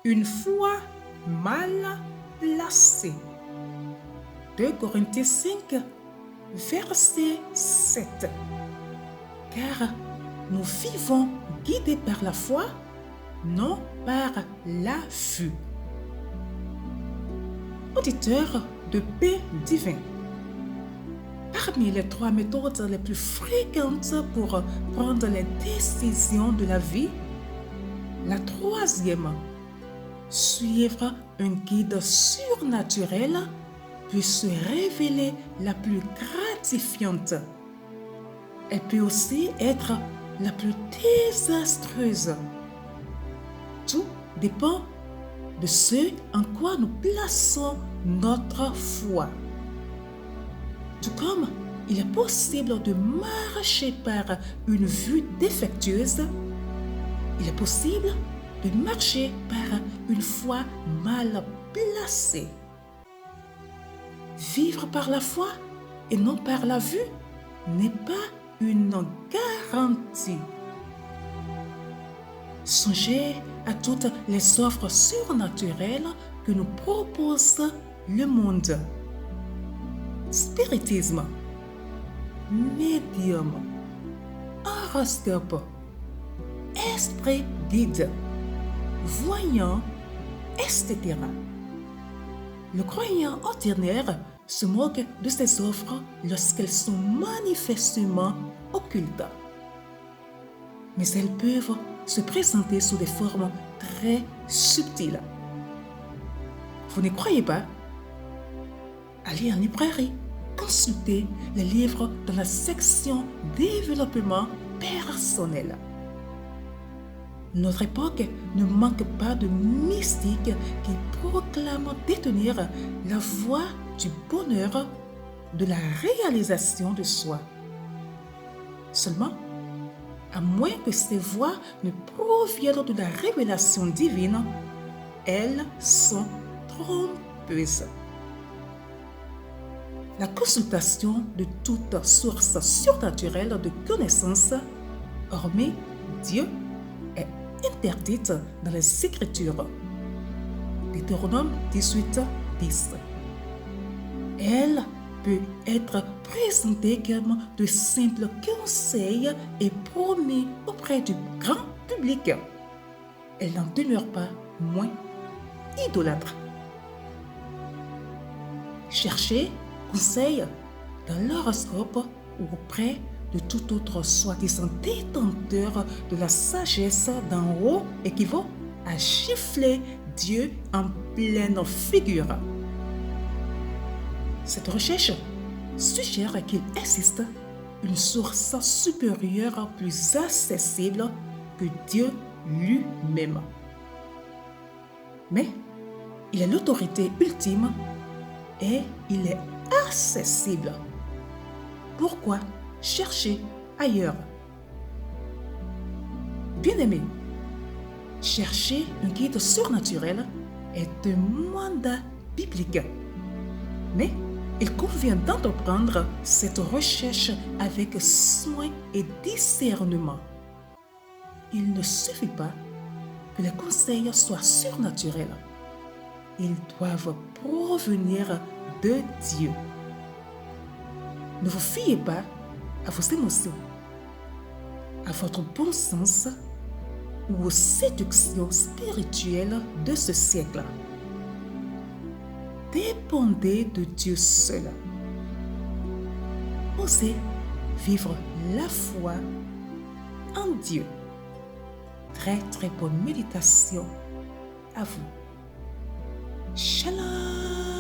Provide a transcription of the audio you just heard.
une foi mal placée. 2 Corinthiens 5, verset 7. Car nous vivons guidés par la foi, non par la vue. Auditeur de paix divin. Parmi les 3 méthodes les plus fréquentes pour prendre les décisions de la vie, la 3e, suivre un guide surnaturel, peut se révéler la plus gratifiante. Elle peut aussi être la plus désastreuse. Tout dépend de ce en quoi nous plaçons notre foi. Tout comme il est possible de marcher par une vue défectueuse, il est possible de marcher par une foi mal placée. Vivre par la foi et non par la vue n'est pas une garantie. Songez à toutes les offres surnaturelles que nous propose le monde. Spiritisme, médium, horoscope, esprit guide, voyant, etc. Le croyant ordinaire se moque de ces offres lorsqu'elles sont manifestement occultes. Mais elles peuvent se présenter sous des formes très subtiles. Vous ne croyez pas? Allez en librairie, consultez les livres dans la section développement personnel. Notre époque ne manque pas de mystiques qui proclament détenir la voie du bonheur, de la réalisation de soi. Seulement, à moins que ces voies ne proviennent de la révélation divine, elles sont trompeuses. La consultation de toute source surnaturelle de connaissances, hormis Dieu, est interdite dans les Écritures. Deutéronome 18, 10. Elle peut être présentée comme de simples conseils et promis auprès du grand public. Elle n'en demeure pas moins idolâtre. Cherchez conseil dans l'horoscope ou auprès de tout autre soi-disant détenteur de la sagesse d'en haut équivaut à gifler Dieu en pleine figure. Cette recherche suggère qu'il existe une source supérieure plus accessible que Dieu lui-même. Mais il est l'autorité ultime et il est accessible. Pourquoi chercher ailleurs? Bien-aimé, chercher un guide surnaturel est un mandat biblique. Mais il convient d'entreprendre cette recherche avec soin et discernement. Il ne suffit pas que les conseils soient surnaturels. Ils doivent provenir de Dieu. Ne vous fiez pas à vos émotions, à votre bon sens ou aux séductions spirituelles de ce siècle. Dépendez de Dieu seul. Osez vivre la foi en Dieu. Très très bonne méditation à vous. Shalom.